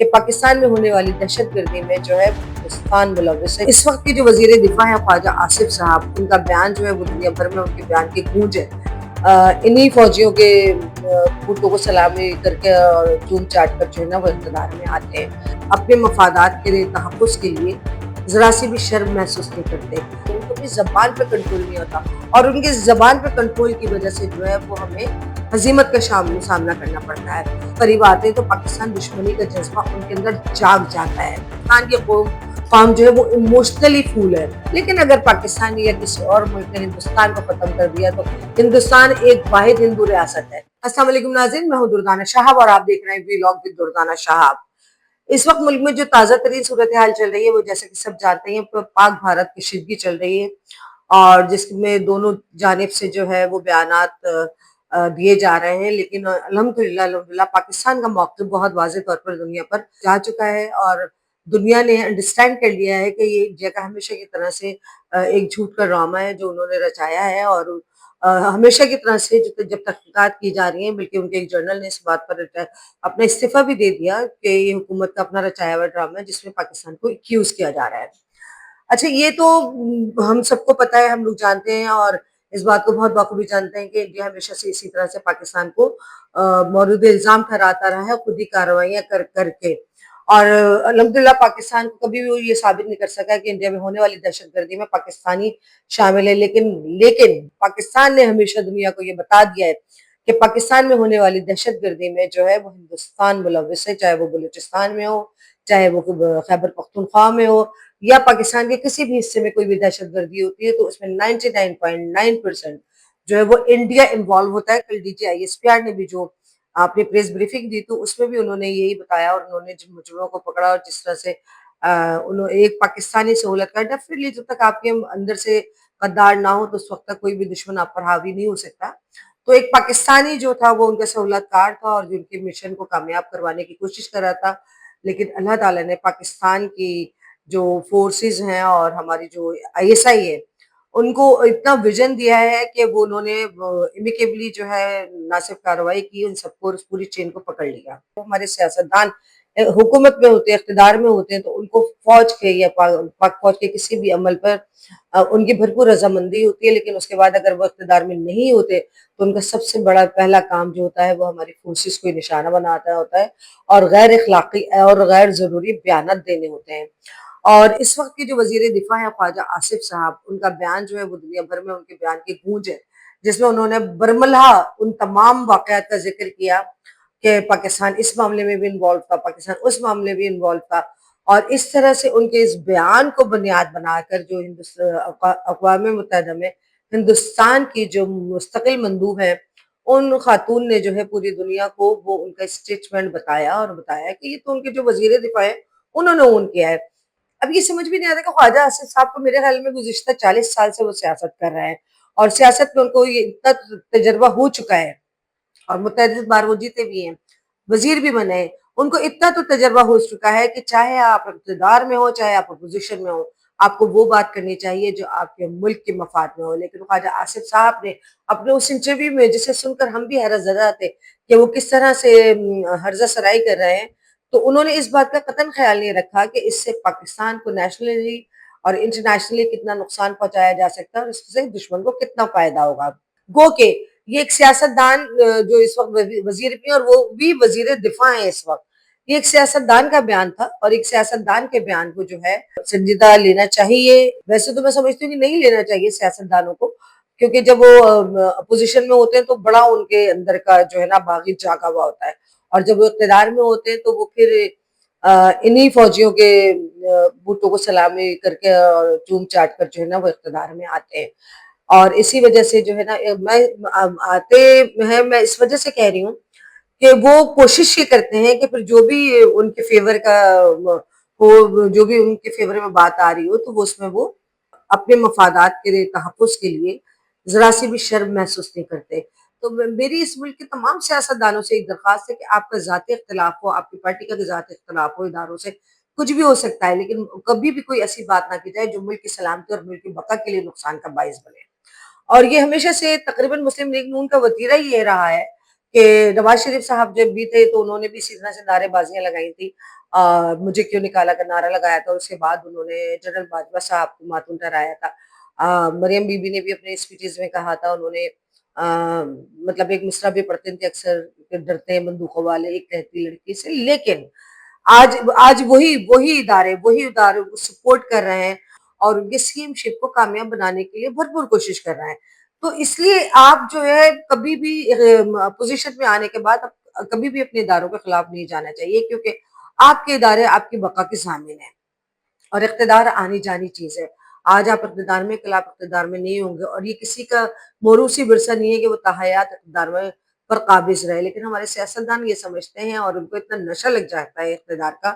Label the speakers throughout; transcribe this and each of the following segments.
Speaker 1: کہ پاکستان میں ہونے والی دہشت گردی میں جو ہے ہندوستان ملوث ہے۔ اس وقت کے جو وزیر دفاع ہے خواجہ آصف صاحب، ان کا بیان جو ہے وہ دنیا بھر میں ان کے بیان کی گونج ہے۔ انہی فوجیوں کے پورتوں کو سلامی کر کے اور چوم چاٹ کر جو ہے نا وہ اقتدار میں آتے ہیں، اپنے مفادات کے لیے، تحفظ کے لیے ذرا سی بھی شرم محسوس نہیں کرتے۔ ان کو اپنی زبان پہ کنٹرول نہیں ہوتا، اور ان کی زبان پہ کنٹرول کی وجہ سے جو ہے وہ ہمیں ہزیمت کا سامنا کرنا پڑتا ہے۔ قریب آتے ہیں تو پاکستان دشمنی کا جذبہ ان کے اندر جاگ جاتا ہے۔ پاکستان کے قوم جو ہے وہ ایموشنلی فول ہے، لیکن اگر پاکستانی یا کسی اور ملک نے ہندوستان کو ختم کر دیا تو ہندوستان ایک واحد ہندو ریاست ہے۔ السلام علیکم ناظرین، میں ہوں دردانہ شہاب اور آپ دیکھ رہے ہیں ولاگ ود دردانہ شہاب۔ اس وقت ملک میں جو تازہ ترین صورتحال چل رہی ہے وہ جیسے کہ سب جانتے ہیں پاک بھارت کشیدگی چل رہی ہے، اور جس میں دونوں جانب سے جو ہے وہ بیانات دیے جا رہے ہیں، لیکن الحمدللہ پاکستان کا موقف بہت واضح طور پر دنیا پر جا چکا ہے، اور دنیا نے انڈرسٹینڈ کر لیا ہے کہ یہ ایک جگہ ہمیشہ کی طرح سے ایک جھوٹ کا ڈرامہ ہے جو انہوں نے رچایا ہے، اور ہمیشہ کی طرح سے جب تحقیقات کی جا رہی ہیں، بلکہ ان کے ایک جرنل نے اس بات پر اپنا استعفیٰ بھی دے دیا کہ یہ حکومت کا اپنا رچایا ہوا ڈرامہ ہے جس میں پاکستان کو ایکیوز کیا جا رہا ہے۔ اچھا، یہ تو ہم سب کو پتہ ہے، ہم لوگ جانتے ہیں، اور اس بات کو بہت بخوبی جانتے ہیں کہ انڈیا ہمیشہ سے اسی طرح سے پاکستان کو مورد الزام ٹھہراتا رہا ہے، خود ہی کارروائیاں کر کر کے، اور الحمدللہ پاکستان کو کبھی بھی وہ یہ ثابت نہیں کر سکا کہ انڈیا میں ہونے والی دہشت گردی میں پاکستانی شامل ہے، لیکن پاکستان نے ہمیشہ دنیا کو یہ بتا دیا ہے کہ پاکستان میں ہونے والی دہشت گردی میں جو ہے وہ ہندوستان ملوث ہے، چاہے وہ بلوچستان میں ہو، چاہے وہ خیبر پختونخوا میں ہو، یا پاکستان کے کسی بھی حصے میں کوئی بھی دہشت گردی ہوتی ہے تو اس میں 99.9% جو ہے وہ انڈیا انوالو ہوتا ہے۔ کل D G I S P R نے بھی جو آپ نے پریس بریفنگ دی تو اس میں بھی انہوں نے یہی بتایا، اور انہوں نے جن مجرموں کو پکڑا اور جس طرح سے انہوں ایک پاکستانی سہولت کا ڈیفینیٹلی جب تک آپ کے اندر سے غدار نہ ہو تو اس وقت تک کوئی بھی دشمن آپ پر حاوی نہیں ہو سکتا۔ تو ایک پاکستانی جو تھا وہ ان کا سہولت کار تھا اور جو ان کے مشن کو کامیاب کروانے کی کوشش کر رہا تھا، لیکن اللہ تعالیٰ نے پاکستان کی جو فورسز ہیں اور ہماری جو آئی ایس آئی ہے ان کو اتنا ویژن دیا ہے کہ وہ انہوں نے امیکیبلی جو ہے نہ صرف کارروائی کی، ان سب کو اس پوری چین کو پکڑ لیا۔ ہمارے سیاستدان حکومت میں ہوتے ہیں، اقتدار میں ہوتے ہیں، تو ان کو فوج کے یا پاک فوج کے کسی بھی عمل پر ان کی بھرپور رضامندی ہوتی ہے، لیکن اس کے بعد اگر وہ اقتدار میں نہیں ہوتے تو ان کا سب سے بڑا پہلا کام جو ہوتا ہے وہ ہماری فورسز کو نشانہ بناتا ہوتا ہے، اور غیر اخلاقی اور غیر ضروری بیانات دینے ہوتے ہیں۔ اور اس وقت کے جو وزیر دفاع ہے خواجہ آصف صاحب، ان کا بیان جو ہے وہ دنیا بھر میں ان کے بیان کی گونج ہے، جس میں انہوں نے برملا ان تمام واقعات کا ذکر کیا کہ پاکستان اس معاملے میں بھی انوالو تھا، پاکستان اس معاملے میں بھی انوالو تھا، اور اس طرح سے ان کے اس بیان کو بنیاد بنا کر جو اقوام متحدہ میں ہندوستان کی جو مستقل مندوب ہے ان خاتون نے جو ہے پوری دنیا کو وہ ان کا اسٹیٹمنٹ بتایا، اور بتایا کہ یہ تو ان کے جو وزیر دفاع ہے انہوں نے اون کیا ہے۔ اب یہ سمجھ بھی نہیں آتا کہ خواجہ آصف صاحب کو میرے خیال میں گزشتہ 40 سال سے وہ سیاست کر رہے ہیں، اور سیاست میں ان کو یہ اتنا تجربہ ہو چکا ہے، اور متعدد بار وہ جیتے بھی ہیں، وزیر بھی بنے ہیں، ان کو اتنا تو تجربہ ہو چکا ہے کہ چاہے آپ اقتدار میں ہو چاہے آپ اپوزیشن میں ہو، آپ کو وہ بات کرنی چاہیے جو آپ کے ملک کے مفاد میں ہو۔ لیکن خواجہ آصف صاحب نے اپنے اس انٹرویو میں، جسے سن کر ہم بھی حیرت زدہ تھے کہ وہ کس طرح سے ہرزہ سرائی کر رہے ہیں، تو انہوں نے اس بات کا قطعاً خیال نہیں رکھا کہ اس سے پاکستان کو نیشنلی اور انٹرنیشنلی کتنا نقصان پہنچایا جا سکتا ہے، اور اس سے دشمن کو کتنا فائدہ ہوگا۔ گو کہ یہ ایک سیاستدان جو اس وقت وزیر بھی ہیں اور وہ بھی وزیر دفاع ہیں اس وقت، یہ ایک سیاستدان کا بیان تھا، اور ایک سیاستدان کے بیان کو جو ہے سنجیدہ لینا چاہیے۔ ویسے تو میں سمجھتی ہوں کہ نہیں لینا چاہیے سیاستدانوں کو، کیونکہ جب وہ اپوزیشن میں ہوتے ہیں تو بڑا ان کے اندر کا جو ہے نا باغی جاگا ہوا ہوتا ہے، اور جب وہ اقتدار میں ہوتے ہیں تو وہ پھر انہی فوجیوں کے بوٹوں کو سلامی کر کے اور چوم چاٹ کر جو ہے نا وہ اقتدار میں آتے ہیں، اور اسی وجہ سے جو ہے نا میں آتے ہیں، میں اس وجہ سے کہہ رہی ہوں کہ وہ کوشش یہ کرتے ہیں کہ پھر جو بھی ان کے فیور کا ہو، جو بھی ان کے فیور میں بات آ رہی ہو تو وہ اس میں وہ اپنے مفادات کے لیے، تحفظ کے لیے ذرا سی بھی شرم محسوس نہیں کرتے۔ تو میری اس ملک کے تمام سیاستدانوں سے ایک درخواست ہے کہ آپ کا ذاتی اختلاف ہو، آپ کی پارٹی کا ذاتی اختلاف ہو، اداروں سے کچھ بھی ہو سکتا ہے، لیکن کبھی بھی کوئی ایسی بات نہ کی جائے جو ملک کی سلامتی اور ملک کی بقا کے لیے نقصان کا باعث بنے۔ اور یہ ہمیشہ سے تقریباً مسلم لیگ نون کا وتیرہ ہی یہ رہا ہے کہ نواز شریف صاحب جب بھی تھے تو انہوں نے بھی اسی طرح سے نعرے بازیاں لگائی تھی، مجھے کیوں نکالا کا نعرہ لگایا تھا، اس کے بعد انہوں نے جنرل باجوہ صاحب کو ماتون ٹھہرایا تھا، مریم بی بی نے بھی اپنے اسپیچز میں کہا تھا، انہوں نے مطلب ایک مصرع بھی پڑھتے تھے اکثر کہ ڈرتے ہیں بندوقوں والے ایک رہتی لڑکی سے، لیکن آج وہی ادارے کو سپورٹ کر رہے ہیں اور ان کے اسکیم شپ کو کامیاب بنانے کے لیے بھرپور کوشش کر رہے ہیں۔ تو اس لیے آپ جو ہے کبھی بھی پوزیشن میں آنے کے بعد کبھی بھی اپنے اداروں کے خلاف نہیں جانا چاہیے، کیونکہ آپ کے ادارے آپ کی بقا کے ضامن ہیں اور اقتدار آنی جانی چیز ہے۔ آج آپ اقتدار میں، کل آپ اقتدار میں نہیں ہوں گے، اور یہ کسی کا موروثی ورثہ نہیں ہے کہ وہ تاحیات اقتدار میں پر قابض رہے، لیکن ہمارے سیاستدان یہ سمجھتے ہیں اور ان کو اتنا نشہ لگ جاتا ہے اقتدار کا،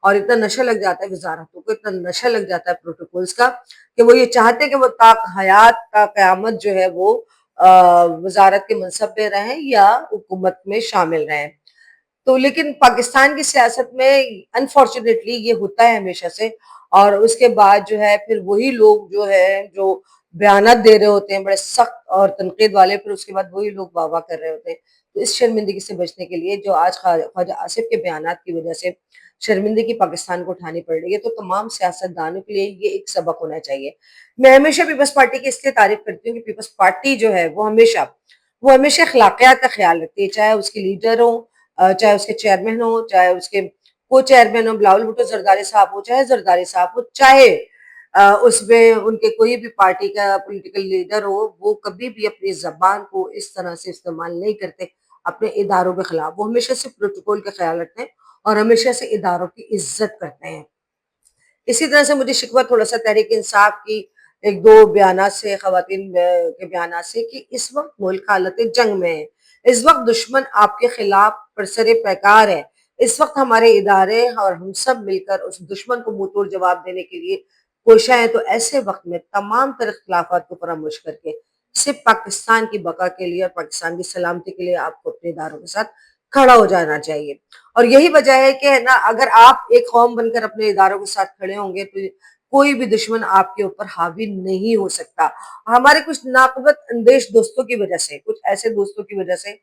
Speaker 1: اور اتنا نشہ لگ جاتا ہے وزارتوں کو، اتنا نشہ لگ جاتا ہے پروٹوکولز کا، کہ وہ یہ چاہتے ہیں کہ وہ تا حیات تا قیامت جو ہے وہ وزارت کے منصب پہ رہیں یا حکومت میں شامل رہیں۔ تو لیکن پاکستان کی سیاست میں انفارچونیٹلی یہ ہوتا ہے ہمیشہ سے، اور اس کے بعد جو ہے پھر وہی لوگ جو ہے جو بیانات دے رہے ہوتے ہیں بڑے سخت اور تنقید والے، پھر اس کے بعد وہی لوگ واہ واہ کر رہے ہوتے ہیں۔ تو اس شرمندگی سے بچنے کے لیے جو آج خواجہ آصف کے بیانات کی وجہ سے شرمندگی پاکستان کو اٹھانی پڑ رہی ہے، تو تمام سیاستدانوں کے لیے یہ ایک سبق ہونا چاہیے۔ میں ہمیشہ پیپلز پارٹی کی اس لیے تعریف کرتی ہوں کہ پیپلز پارٹی جو ہے وہ ہمیشہ اخلاقیات کا خیال رکھتی ہے، چاہے اس کے لیڈر ہوں، چاہے اس کے چیئرمین ہوں، چاہے اس کے کو چیئرمین ہوں، بلاول بھٹو زرداری صاحب ہو، چاہے زرداری صاحب ہو، چاہے اس میں ان کے کوئی بھی پارٹی کا پولیٹیکل لیڈر ہو، وہ کبھی بھی اپنی زبان کو اس طرح سے استعمال نہیں کرتے اپنے اداروں کے خلاف۔ وہ ہمیشہ سے پروٹوکول کا خیال رکھتے ہیں اور ہمیشہ سے اداروں کی عزت کرتے ہیں۔ اسی طرح سے مجھے شکوہ تھوڑا سا تحریک انصاف کی ایک دو بیانات سے، خواتین کے بیانات سے، کہ اس وقت ملک حالت جنگ میں ہے، اس وقت دشمن آپ کے خلاف پرسر پیکار ہے، اس وقت ہمارے ادارے اور ہم سب مل کر اس دشمن کو منہ توڑ جواب دینے کے لیے کوشاں ہیں۔ تو ایسے وقت میں تمام تر اختلافات کو فراموش کر کے صرف پاکستان کی بقا کے لیے اور پاکستان کی سلامتی کے لیے آپ کو اپنے اداروں کے ساتھ کھڑا ہو جانا چاہیے۔ اور یہی وجہ ہے کہ نا، اگر آپ ایک قوم بن کر اپنے اداروں کے ساتھ کھڑے ہوں گے تو کوئی بھی دشمن آپ کے اوپر حاوی نہیں ہو سکتا۔ ہمارے کچھ ناقابل اندیش دوستوں کی وجہ سے، کچھ ایسے دوستوں کی وجہ سے،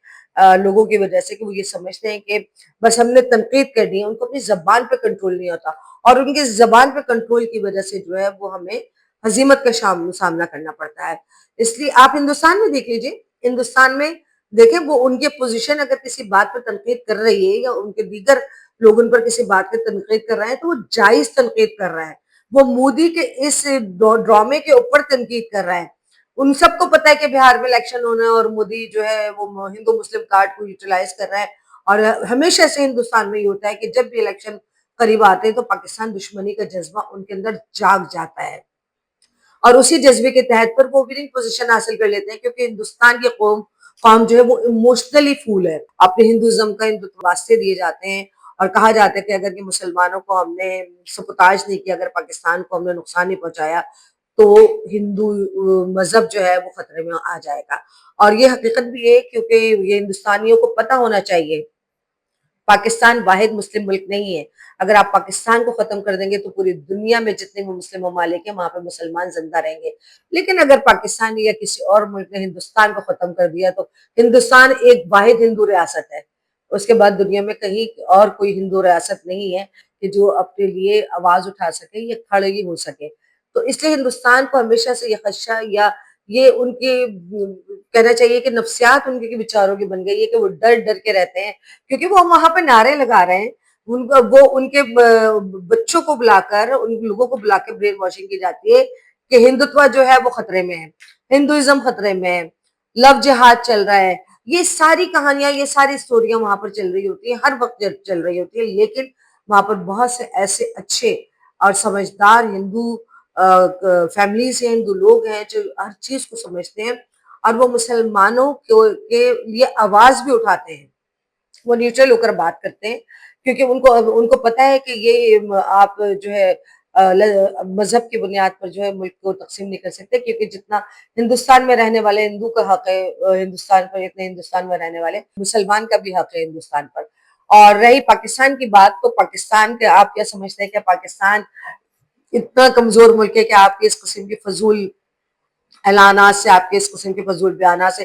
Speaker 1: لوگوں کی وجہ سے، کہ وہ یہ سمجھتے ہیں کہ بس ہم نے تنقید کر دی ہے، ان کو اپنی زبان پہ کنٹرول نہیں ہوتا، اور ان کی زبان پہ کنٹرول کی وجہ سے جو ہے وہ ہمیں ہزیمت کا سامنا کرنا پڑتا ہے۔ اس لیے آپ ہندوستان میں دیکھ لیجیے، ہندوستان میں دیکھیں، وہ ان کے پوزیشن اگر کسی بات پر تنقید کر رہی ہے یا ان کے دیگر لوگ ان پر کسی بات پر تنقید کر رہے ہیں تو وہ جائز تنقید کر رہے ہیں، وہ مودی کے اس ڈرامے کے اوپر تنقید کر رہے ہیں۔ ان سب کو پتا ہے کہ بہار میں الیکشن ہونا ہے اور مودی جو ہے وہ ہندو مسلم کارڈ کو یوٹیلائز کر رہا ہے، اور ہمیشہ سے ہندوستان میں یہ ہوتا ہے کہ جب بھی الیکشن قریب آتے ہیں تو پاکستان دشمنی کا جذبہ ان کے اندر جاگ جاتا ہے، اور اسی جذبے کے تحت پر وہ وننگ پوزیشن حاصل کر لیتے ہیں، کیونکہ ہندوستان کی قوم جو ہے وہ ایموشنلی فول ہے، اپنے ہندوازم کا واسطے دیے جاتے ہیں، اور کہا جاتا ہے کہ اگر کہ مسلمانوں کو ہم نے سپوتاج نہیں کیا، اگر پاکستان کو ہم نے نقصان نہیں پہنچایا تو ہندو مذہب جو ہے وہ خطرے میں آ جائے گا۔ اور یہ حقیقت بھی ہے، کیونکہ یہ ہندوستانیوں کو پتہ ہونا چاہیے پاکستان واحد مسلم ملک نہیں ہے۔ اگر آپ پاکستان کو ختم کر دیں گے تو پوری دنیا میں جتنے بھی مسلم ممالک ہیں وہاں پہ مسلمان زندہ رہیں گے، لیکن اگر پاکستان یا کسی اور ملک نے ہندوستان کو ختم کر دیا تو ہندوستان ایک واحد ہندو ریاست ہے، اس کے بعد دنیا میں کہیں اور کوئی ہندو ریاست نہیں ہے کہ جو اپنے لیے آواز اٹھا سکے یا کھڑی ہو سکے۔ تو اس لیے ہندوستان کو ہمیشہ سے یہ خدشہ، یا یہ ان کے کہنا چاہیے کہ نفسیات ان کے بیچاروں کی بن گئی ہے کہ وہ ڈر ڈر کے رہتے ہیں، کیونکہ وہ وہاں پہ نعرے لگا رہے ہیں، وہ ان کے بچوں کو بلا کر، ان لوگوں کو بلا کے برین واشنگ کی جاتی ہے کہ ہندوتوا جو ہے وہ خطرے میں ہے، ہندوازم خطرے میں ہے، لو جہاد چل رہا ہے۔ یہ ساری کہانیاں، یہ ساری سٹوریاں وہاں پر چل رہی ہوتی ہیں، ہر وقت چل رہی ہوتی ہے، لیکن وہاں پر بہت سے ایسے اچھے اور سمجھدار ہندو فیملیز ہیں، ہندو لوگ ہیں جو ہر چیز کو سمجھتے ہیں، اور وہ مسلمانوں کے لیے آواز بھی اٹھاتے ہیں، وہ نیوٹرل ہو کر بات کرتے ہیں، کیونکہ ان کو پتا ہے کہ یہ آپ جو ہے مذہب کی بنیاد پر جو ہے ملک کو تقسیم نہیں کر سکتے، کیونکہ جتنا ہندوستان میں رہنے والے ہندو کا حق ہے ہندوستان پر، اتنے ہندوستان میں رہنے والے مسلمان کا بھی حق ہے ہندوستان پر۔ اور رہی پاکستان کی بات، تو پاکستان کے آپ کیا سمجھتے ہیں کہ پاکستان اتنا کمزور ملک ہے کہ آپ کی اس قسم کی فضول اعلانات سے، آپ کے اس قسم کے فضول بیانات سے